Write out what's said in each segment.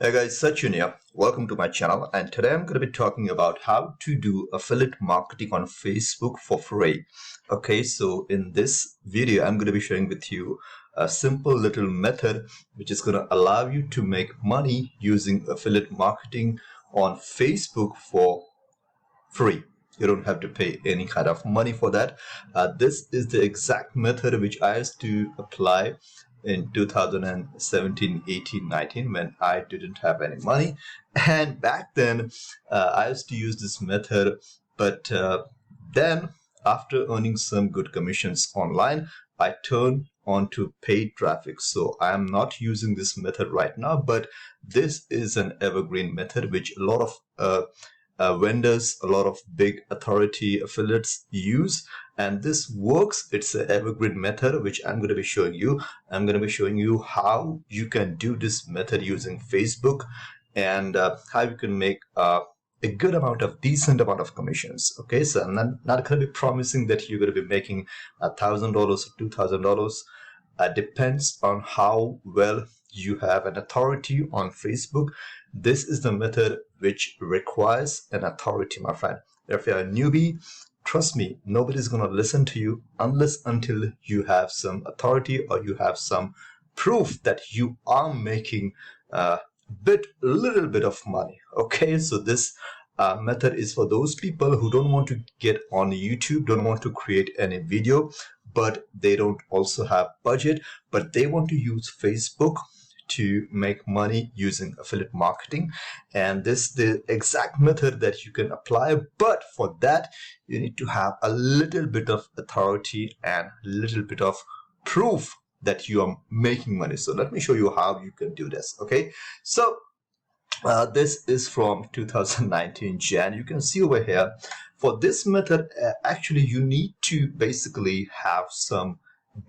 Hey guys, Sachin here. Welcome to my channel, and today I'm going to be talking about how to do affiliate marketing on Facebook for free. Okay, so in this video I'm going to be sharing with you a simple little method which is going to allow you to make money using affiliate marketing on Facebook for free. You don't have to pay any kind of money for that. This is the exact method which I used to apply in 2017, 18, 19 when I didn't have any money. And back then, I used to use this method. But then, after earning some good commissions online, I turned on to paid traffic. So I am not using this method right now, but this is an evergreen method which a lot of vendors, a lot of big authority affiliates use, and this works. It's an evergreen method which I'm going to be showing you. I'm going to be showing you how you can do this method using Facebook, and how you can make a good amount of decent amount of commissions. Okay, so I'm not going to be promising that you're going to be making $1,000 or $2,000. Depends on how well you have an authority on Facebook. This is the method which requires an authority, my friend. If you're a newbie, trust me, nobody's going to listen to you until you have some authority or you have some proof that you are making a little bit of money. Okay, so this method is for those people who don't want to get on YouTube, don't want to create any video, but they don't also have budget, but they want to use Facebook to make money using affiliate marketing. And this is the exact method that you can apply, but for that you need to have a little bit of authority and a little bit of proof that you are making money. So let me show you how you can do this. Okay, so this is from 2019 Jan. You can see over here, for this method, actually you need to basically have some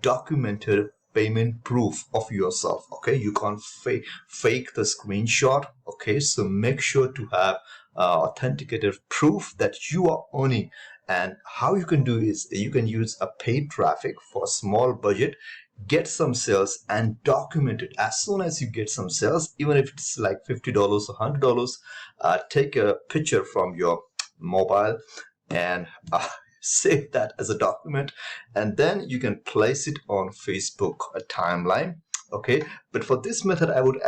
documented payment proof of yourself. Okay, you can't fake the screenshot. Okay, so make sure to have authenticated proof that you are earning. And how you can do is you can use a paid traffic for a small budget, get some sales and document it. As soon as you get some sales, even if it's like $50 or $100, take a picture from your mobile and save that as a document, and then you can place it on Facebook timeline. Okay, but for this method I would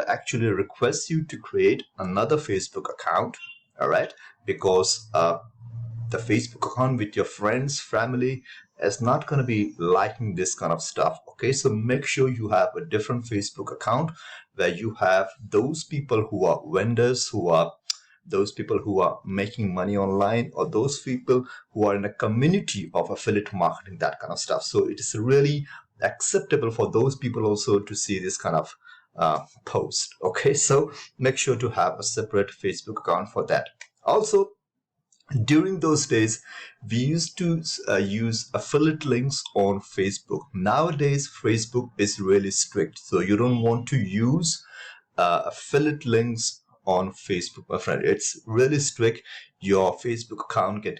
actually request you to create another Facebook account. All right, because the Facebook account with your friends, family is not going to be liking this kind of stuff. Okay, so make sure you have a different Facebook account where you have those people who are vendors, who are those people who are making money online, or those people who are in a community of affiliate marketing, that kind of stuff. So it is really acceptable for those people also to see this kind of post. Okay, so make sure to have a separate Facebook account for that. Also, during those days, we used to use affiliate links on Facebook. Nowadays, Facebook is really strict, so you don't want to use affiliate links on Facebook, my friend. It's really strict. Your Facebook account can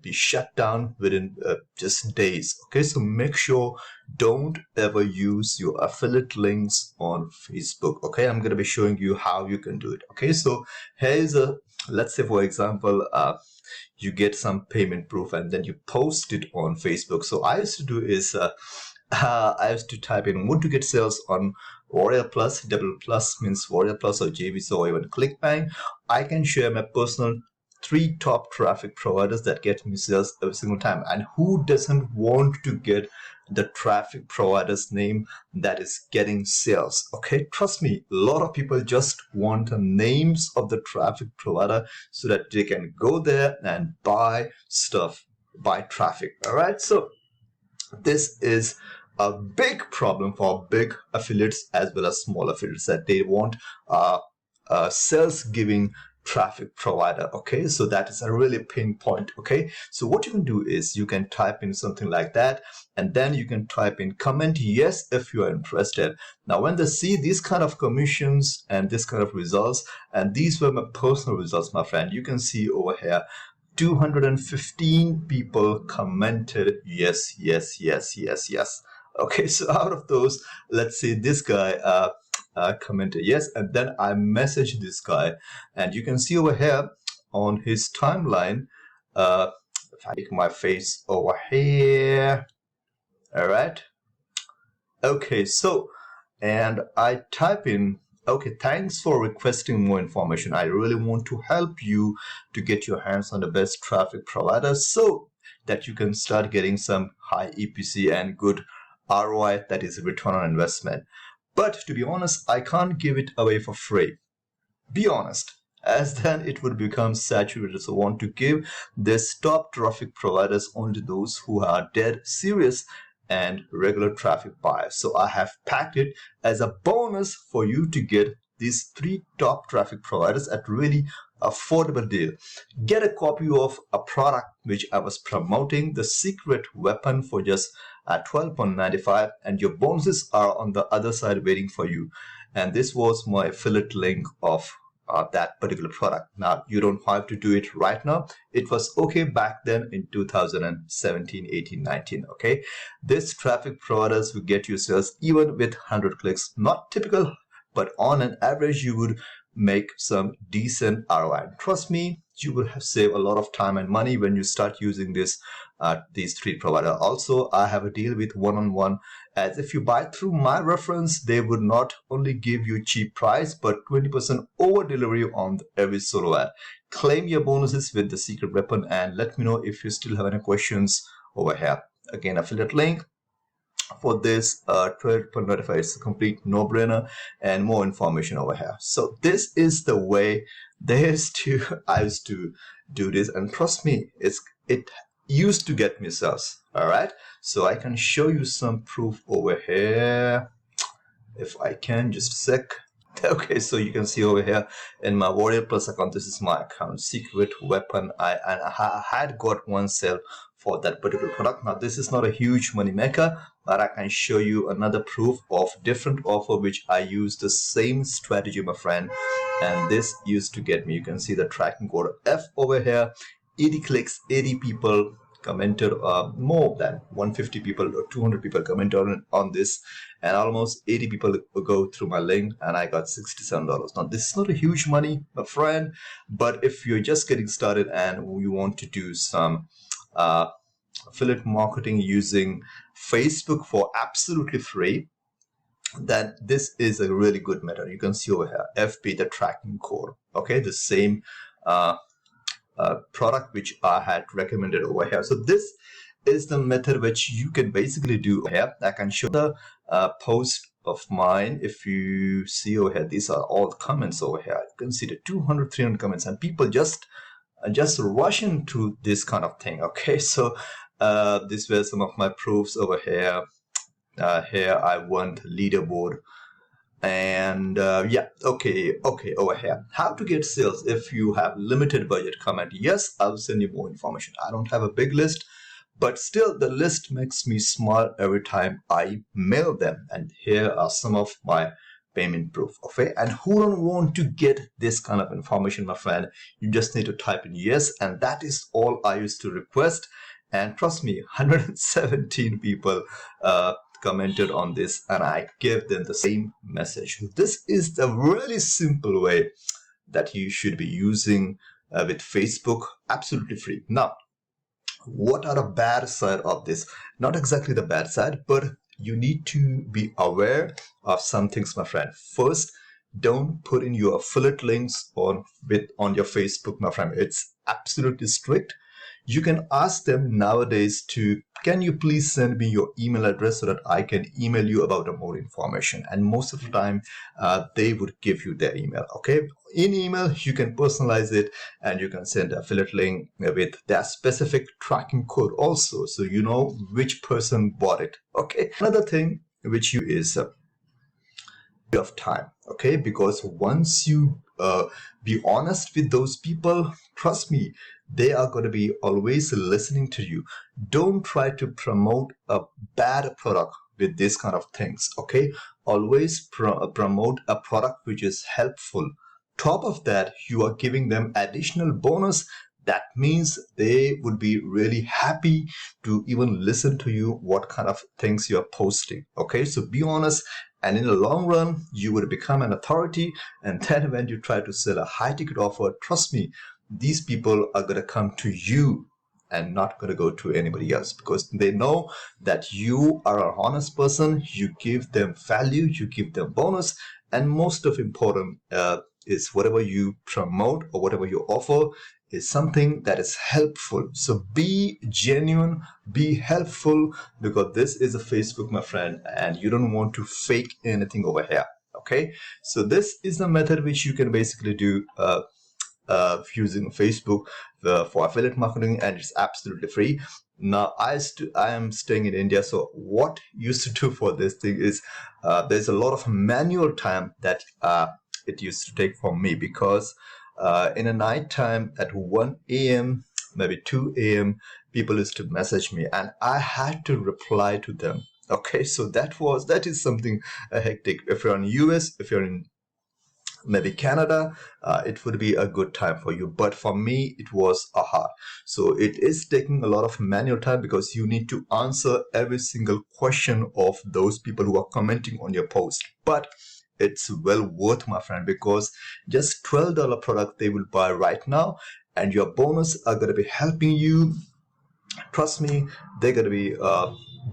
be shut down within just days. Okay, so make sure don't ever use your affiliate links on Facebook. Okay, I'm going to be showing you how you can do it. Okay, so here's a, let's say for example, you get some payment proof and then you post it on Facebook. So I used to do is I used to type in want to get sales on Warriorplus. Double plus means Warriorplus or Jvzoo or even ClickBank. I can share my personal 3 top traffic providers that get me sales every single time. And who doesn't want to get the traffic provider's name that is getting sales? Okay, trust me, a lot of people just want the names of the traffic provider so that they can go there and buy stuff, buy traffic. All right, so this is a big problem for big affiliates as well as small affiliates, that they want a sales giving traffic provider. Okay, so that is a really pain point. Okay, so what you can do is you can type in something like that, and then you can type in comment yes if you are interested. Now when they see these kind of commissions and this kind of results, and these were my personal results, my friend, you can see over here 215 people commented yes, yes, yes, yes, yes. Okay, so out of those, let's say this guy commented yes, and then I messaged this guy, and you can see over here on his timeline, if I make my face over here, all right, okay, so, and I type in, okay, thanks for requesting more information. I really want to help you to get your hands on the best traffic providers so that you can start getting some high EPC and good ROI, that is return on investment. But to be honest, I can't give it away for free. Be honest, as then it would become saturated. So I want to give this top traffic providers only those who are dead serious and regular traffic buyers. So I have packed it as a bonus for you to get these 3 top traffic providers at really affordable deal. Get a copy of a product which I was promoting, the secret weapon, for just $12.95, and your bonuses are on the other side waiting for you. And this was my affiliate link of that particular product. Now you don't have to do it right now. It was okay back then in 2017, 18, 19. Okay, this traffic providers will get you sales even with 100 clicks. Not typical, but on an average you would make some decent ROI. Trust me, you will have save a lot of time and money when you start using this these 3 providers. Also, I have a deal with one-on-one, as if you buy through my reference, they would not only give you cheap price but 20% over delivery on every solo ad. Claim your bonuses with the secret weapon, and let me know if you still have any questions over here. Again, affiliate link for this $12.95. It's a complete no-brainer, and more information over here. So this is the way I used to do this, and trust me, it used to get me sales. All right, so I can show you some proof over here if I can, just a sec. Okay, so you can see over here in my Warriorplus account, this is my account, secret weapon. I had got one sale for that particular product. Now this is not a huge money maker, but I can show you another proof of different offer which I use the same strategy, my friend, and this used to get me. You can see the tracking code F over here. 80 clicks, 80 people commented, more than 150 people or 200 people commented on this, and almost 80 people go through my link, and I got $67. Now this is not a huge money, my friend, but if you're just getting started and you want to do some affiliate marketing using Facebook for absolutely free, then this is a really good method. You can see over here FP, the tracking code, okay, the same product which I had recommended over here. So this is the method which you can basically do here. I can show the post of mine. If you see over here, these are all comments over here. You can see the 200, 300 comments, and people just rush into this kind of thing. Okay, so these were some of my proofs over here. Here I want leaderboard, and yeah, okay, over here, how to get sales if you have limited budget. Comment yes, I'll send you more information. I don't have a big list, but still the list makes me smile every time I mail them. And here are some of my payment proof. Okay, and who don't want to get this kind of information, my friend? You just need to type in yes, and that is all I used to request. And trust me, 117 people commented on this, and I gave them the same message. This is the really simple way that you should be using with Facebook, absolutely free. Now, what are the bad side of this? Not exactly the bad side, but you need to be aware of some things, my friend. First, don't put in your affiliate links on your Facebook, my friend. It's absolutely strict. You can ask them nowadays to, can you please send me your email address so that I can email you about more information? And most of the time, they would give you their email. Okay, in email, you can personalize it, and you can send an affiliate link with their specific tracking code also, so you know which person bought it. Okay, another thing which you is of time. Okay, because once you be honest with those people, trust me, they are going to be always listening to you. Don't try to promote a bad product with this kind of things. Okay, always promote a product which is helpful. Top of that, you are giving them additional bonus. That means they would be really happy to even listen to you, what kind of things you are posting. Okay, so be honest and in the long run you would become an authority. And then when you try to sell a high ticket offer, trust me, these people are going to come to you and not going to go to anybody else, because they know that you are an honest person. You give them value, you give them bonus, and most of important is whatever you promote or whatever you offer is something that is helpful. So be genuine, be helpful, because this is a Facebook, my friend, and you don't want to fake anything over here. Okay, so this is the method which you can basically do using Facebook for affiliate marketing, and it's absolutely free. Now I am staying in India, so what used to do for this thing is there's a lot of manual time that it used to take from me, because in the night time at 1 a.m. maybe 2 a.m. people used to message me and I had to reply to them. Okay, so that is something hectic. If you're in US, if you're in maybe Canada, it would be a good time for you, but for me it was hard. So it is taking a lot of manual time, because you need to answer every single question of those people who are commenting on your post. But it's well worth, my friend, because just $12 product they will buy right now, and your bonus are going to be helping you. Trust me, they're going to be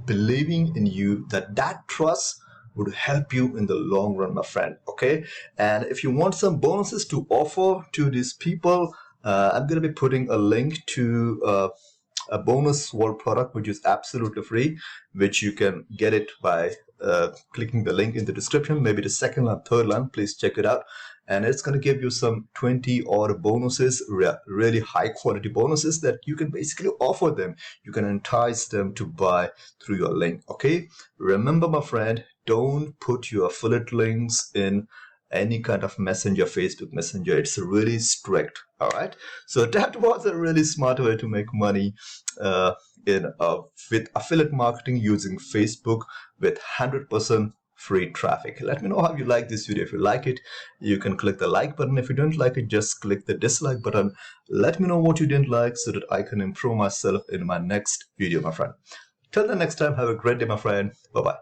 believing in you, that trust would help you in the long run, my friend. Okay, and if you want some bonuses to offer to these people, I'm going to be putting a link to a bonus world product which is absolutely free, which you can get it by clicking the link in the description, maybe the second or third line. Please check it out, and it's going to give you some 20 odd bonuses, really high quality bonuses that you can basically offer them. You can entice them to buy through your link. Okay, remember, my friend, don't put your affiliate links in any kind of messenger, Facebook Messenger. It's really strict. All right, so that was a really smart way to make money with affiliate marketing using Facebook with 100% free traffic. Let me know how you like this video. If you like it, you can click the like button. If you don't like it, just click the dislike button. Let me know what you didn't like so that I can improve myself in my next video, my friend. Till the next time, have a great day, my friend. Bye bye.